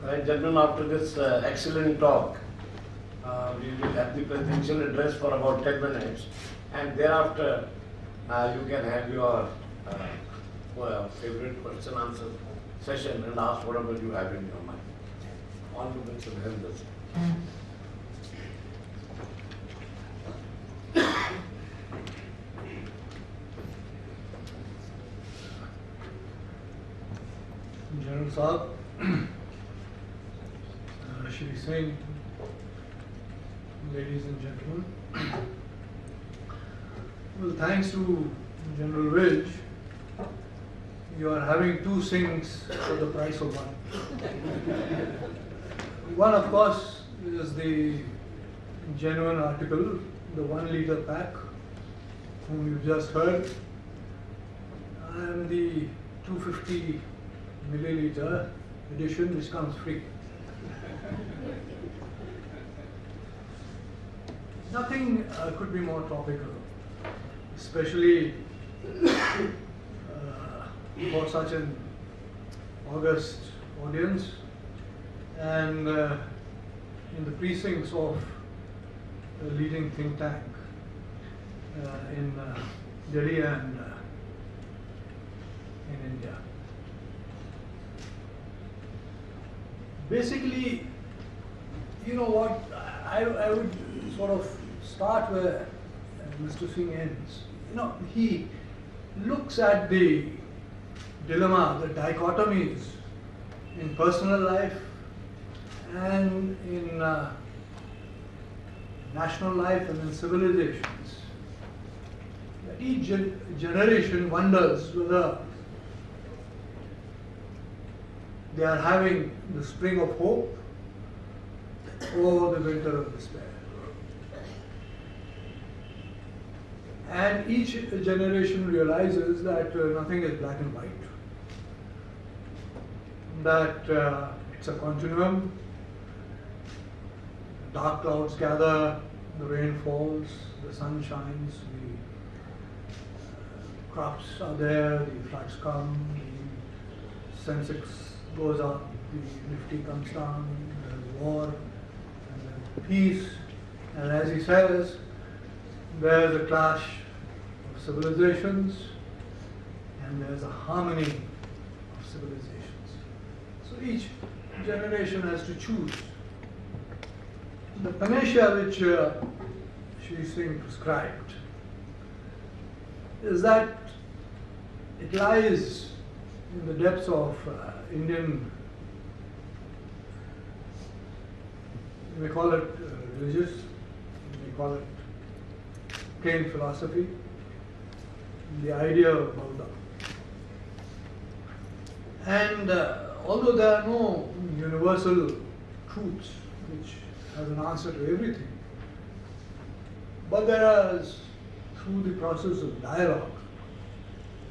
Right, gentlemen, after this excellent talk, we will have the presidential address for about 10 minutes, and thereafter you can have your favorite question answer session and ask whatever you have in your mind. On to Mr. Dhirendra. General Saab, Shri Singh, ladies and gentlemen. Well, thanks to General Wilch, you are having two Singhs for the price of one. One, of course, is the genuine article, the 1 liter pack, whom you just heard. I am the 250 milliliter edition, which comes free. Nothing could be more topical, especially for such an august audience and in the precincts of a leading think tank in Delhi and in India. Basically, you know what, I would sort of start where Mr. Singh ends. You know, he looks at the dilemma, the dichotomies in personal life and in national life and in civilizations. That each generation wonders whether they are having the spring of hope or the winter of despair. And each generation realizes that nothing is black and white, that it's a continuum. Dark clouds gather, the rain falls, the sun shines, the crops are there, the floods come, the Sensex goes up, the Nifty comes down, there's war, and then peace, and as he says, there's a clash of civilizations, and there's a harmony of civilizations. So each generation has to choose. The panacea which Shri Singh prescribed is that it lies in the depths of Indian, you may call it religious, you may call it plain philosophy, the idea of Bahudha. And although there are no universal truths which have an answer to everything, but there is, through the process of dialogue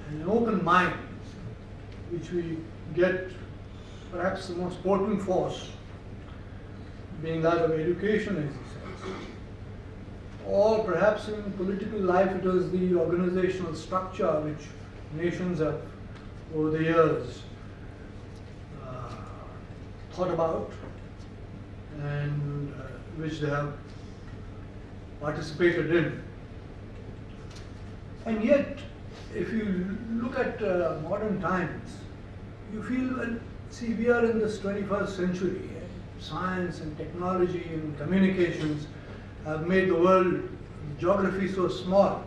and an open mind, which we get perhaps the most potent force, being that of education, as he says. Or perhaps in political life it is the organizational structure which nations have over the years thought about and which they have participated in. And yet, if you look at modern times, you feel, well, see, we are in this 21st century. Science and technology and communications have made the world, geography so small.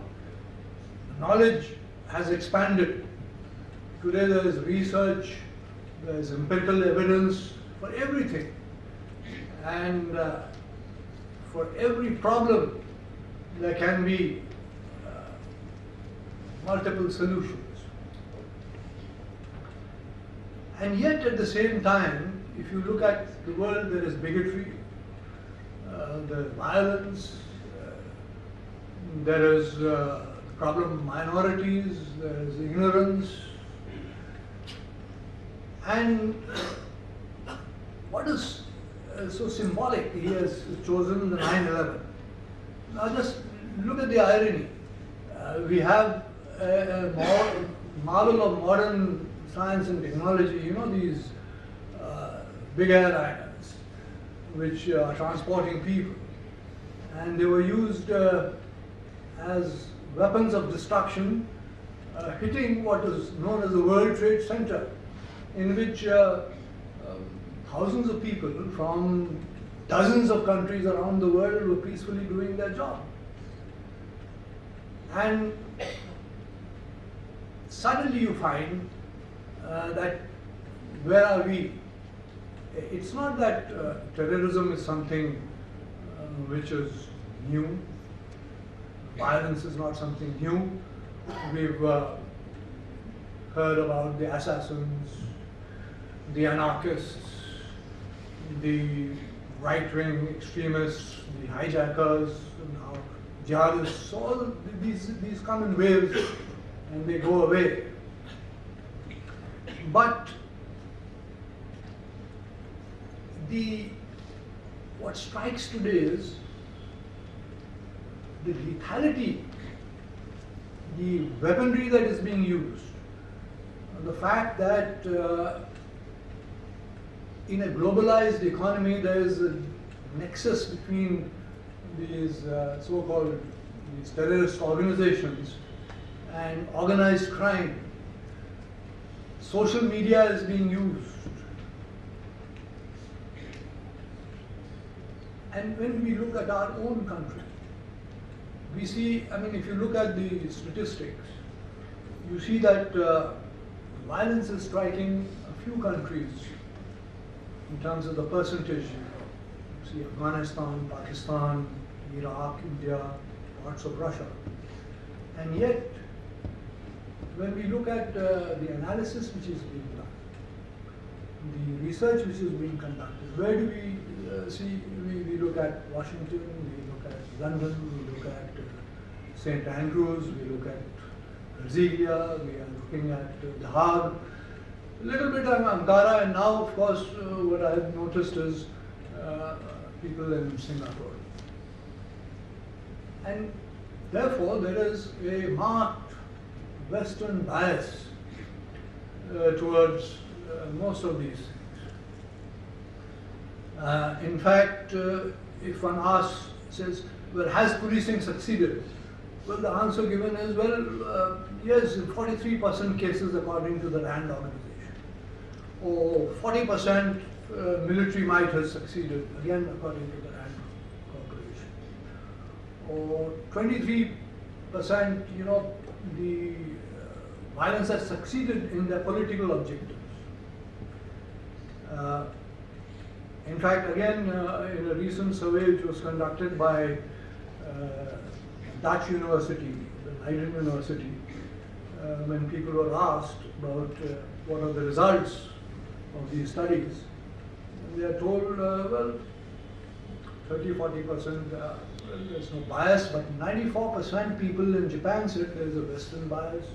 Knowledge has expanded. Today there is research, there is empirical evidence for everything. And for every problem, there can be multiple solutions. And yet at the same time, if you look at the world, there is bigotry, there is violence, there is the problem of minorities, there is ignorance. And what is so symbolic? He has chosen the 9/11. Now just look at the irony. We have a marvel of modern science and technology, you know, these big airliners which are transporting people, and they were used as weapons of destruction, hitting what is known as the World Trade Center, in which thousands of people from dozens of countries around the world were peacefully doing their job. And suddenly you find that where are we? It's not that terrorism is something which is new. Violence is not something new. We've heard about the assassins, the anarchists, the right-wing extremists, the hijackers, now jihadists. All these come in waves and they go away. But what strikes today is the lethality, the weaponry that is being used, the fact that in a globalized economy there is a nexus between these so-called terrorist organizations and organized crime. Social media is being used. And when we look at our own country, we see, I mean, if you look at the statistics, you see that violence is striking a few countries in terms of the percentage. You see Afghanistan, Pakistan, Iraq, India, parts of Russia. And yet, when we look at the analysis which is being done, the research which is being conducted, where do we see? We look at Washington, we look at London, we look at St. Andrews, we look at Brasilia, we are looking at The Hague, a little bit on Ankara, and now, of course, what I have noticed is people in Singapore. And therefore, there is a marked Western bias towards most of these things. In fact, if one asks, says, well, has policing succeeded? Well, the answer given is, well, yes, in 43% cases according to the RAND organization. Or 40% military might has succeeded, again according to the RAND corporation. Or 23%, you know, the violence has succeeded in their political objectives. In fact, again, in a recent survey which was conducted by Dutch University, the Leiden University, when people were asked about what are the results of these studies, they are told, well, 30–40% there's no bias, but 94% people in Japan said there is a Western bias.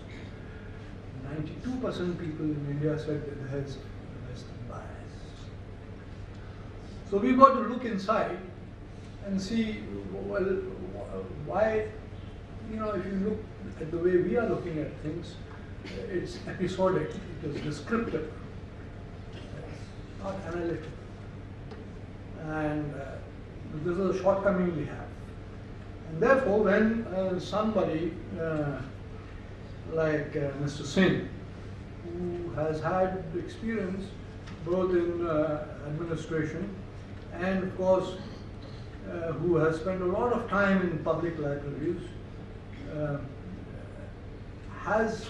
92% people in India said that there is a Western bias. So we've got to look inside and see, well, why, you know, if you look at the way we are looking at things, it's episodic, it is descriptive, it's not analytical. And this is a shortcoming we have. And therefore, when somebody like Mr. Singh, who has had experience both in administration and, of course, who has spent a lot of time in public libraries, has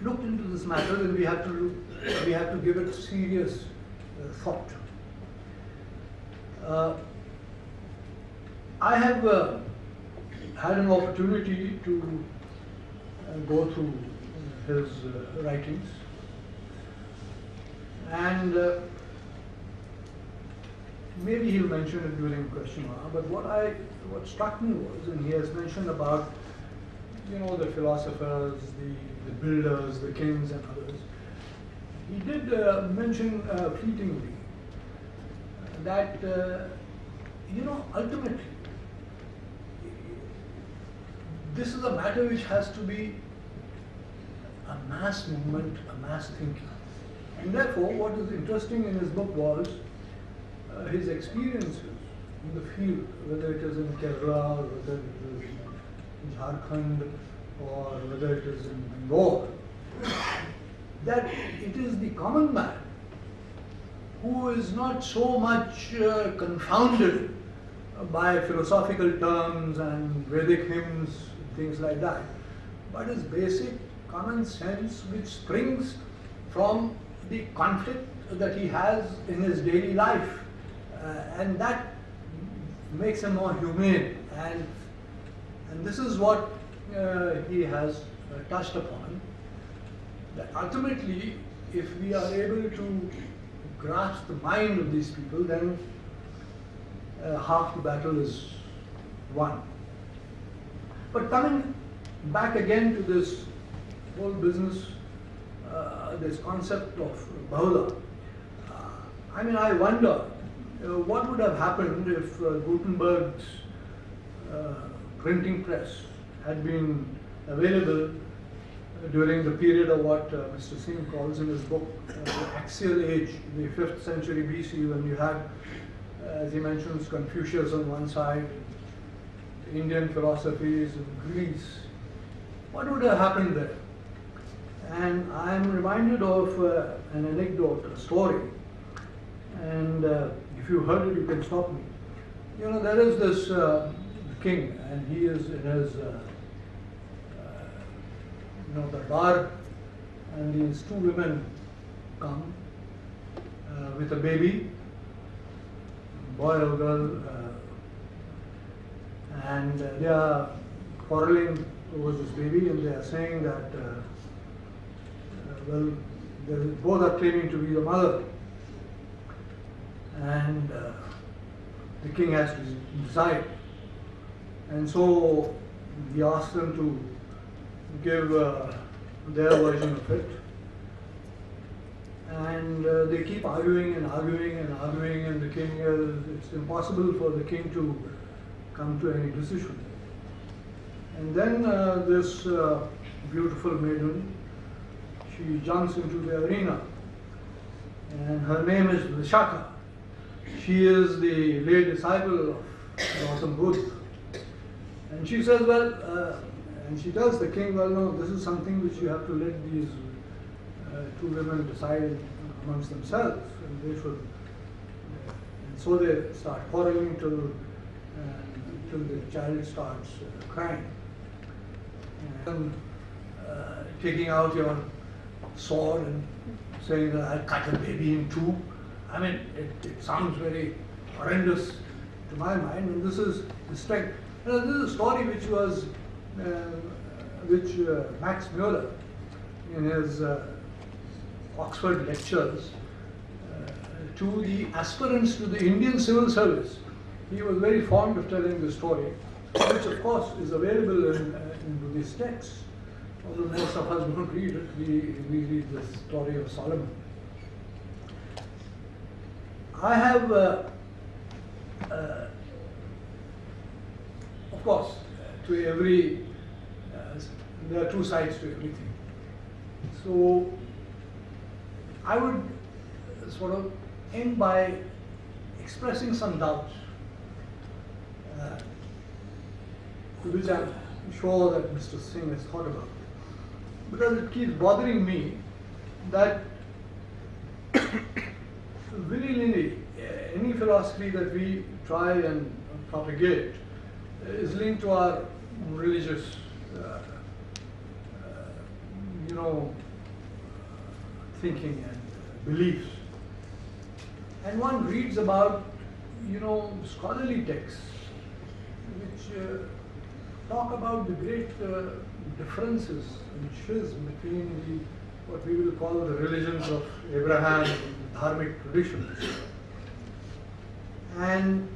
looked into this matter, and we have to give it serious thought. I have had an opportunity to go through his writings, and maybe he'll mention it during question hour, but what struck me was, and he has mentioned about, you know, the philosophers, the builders, the kings and others. He did mention fleetingly that, you know, ultimately, this is a matter which has to be a mass movement, a mass thinking. And therefore, what is interesting in his book was his experiences in the field, whether it is in Kerala, or whether it is in Jharkhand, or whether it is in Bengal, that it is the common man who is not so much confounded by philosophical terms and Vedic hymns, things like that, but is basic common sense which springs from the conflict that he has in his daily life, and that makes him more humane, and this is what he has touched upon, that ultimately if we are able to grasp the mind of these people, then half the battle is won. But coming back again to this whole business, this concept of Bahudha, I mean, I wonder what would have happened if Gutenberg's printing press had been available during the period of what Mr. Singh calls in his book the Axial Age, the 5th century BC, when you had, as he mentions, Confucius on one side, Indian philosophies in Greece. What would have happened there? And I am reminded of an anecdote, a story, and if you heard it, you can stop me. You know, there is this king, and he is in his darbar, and these two women come with a baby, boy or girl, and they are quarreling over this baby, and they are saying that, well, they both are claiming to be the mother, and the king has to decide. And so he asks them to give their version of it, and they keep arguing and arguing and arguing, and the king, it's impossible for the king to come to any decision. And then this beautiful maiden, she jumps into the arena, and her name is Vishaka. She is the lay disciple of Gautam Buddha. And she says, well, and she tells the king, well, no, this is something which you have to let these two women decide amongst themselves, and they should. And so they start quarreling till the child starts crying. And taking out your sword and saying that I'll cut the baby in two. I mean, it sounds very horrendous to my mind, and this is the strength. This is a story which was, Max Muller, in his Oxford lectures to the aspirants to the Indian civil service, he was very fond of telling the story, which of course is available in Buddhist texts. Although most of us don't read it, we read the story of Solomon. I have, of course, to every, there are two sides to everything. So I would sort of end by expressing some doubts, which I'm sure that Mr. Singh has thought about. Because it keeps bothering me that willy-nilly, any philosophy that we try and propagate is linked to our religious, thinking and beliefs. And one reads about, scholarly texts which talk about the great differences and schism between what we will call the religions of Abraham and dharmic traditions. And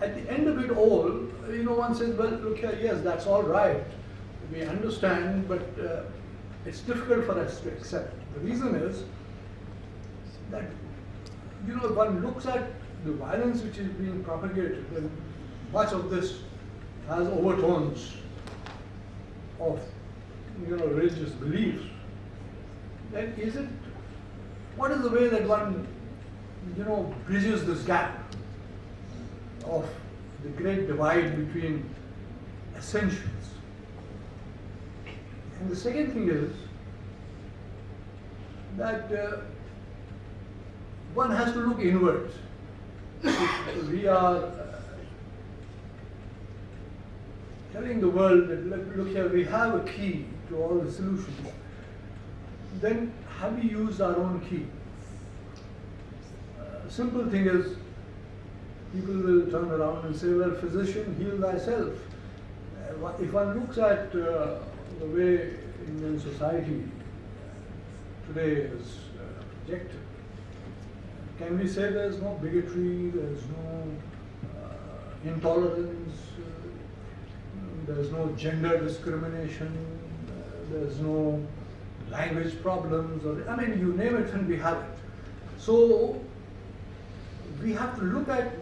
at the end of it all, one says, well, look here, yes, that's all right. We understand, but it's difficult for us to accept. The reason is that, one looks at the violence which is being propagated, and much of this has overtones of, religious beliefs. Then is it what is the way that one, bridges this gap of the great divide between essentials? And the second thing is that one has to look inwards. If we are telling the world that, look here, we have a key to all the solutions, then have we used our own key? Simple thing is, people will turn around and say, well, physician, heal thyself. If one looks at the way Indian society today is projected, can we say there's no bigotry, there's no intolerance, there's no gender discrimination, there's no language problems, or you name it and we have it. So we have to look at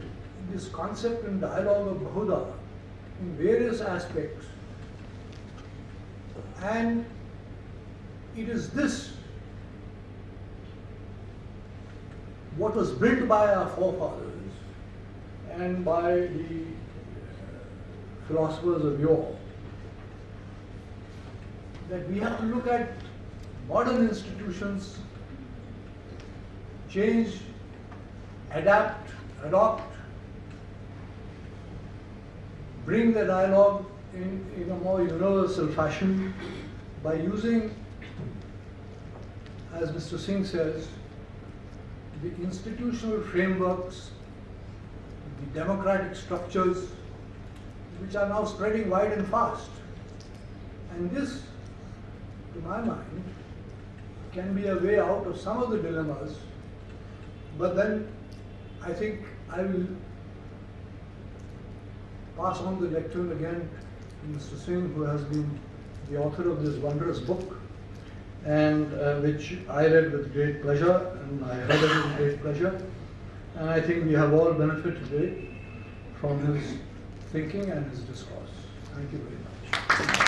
this concept and dialogue of Bahudha in various aspects, and it is this what was built by our forefathers and by the philosophers of yore, that we have to look at modern institutions, change, adapt, adopt, bring the dialogue in a more universal fashion by using, as Mr. Singh says, the institutional frameworks, the democratic structures, which are now spreading wide and fast. And this, to my mind, can be a way out of some of the dilemmas, but then I think I will pass on the lectern again to Mr. Singh, who has been the author of this wondrous book, and which I read with great pleasure, and I read it with great pleasure. And I think we have all benefited today from his thinking and his discourse. Thank you very much.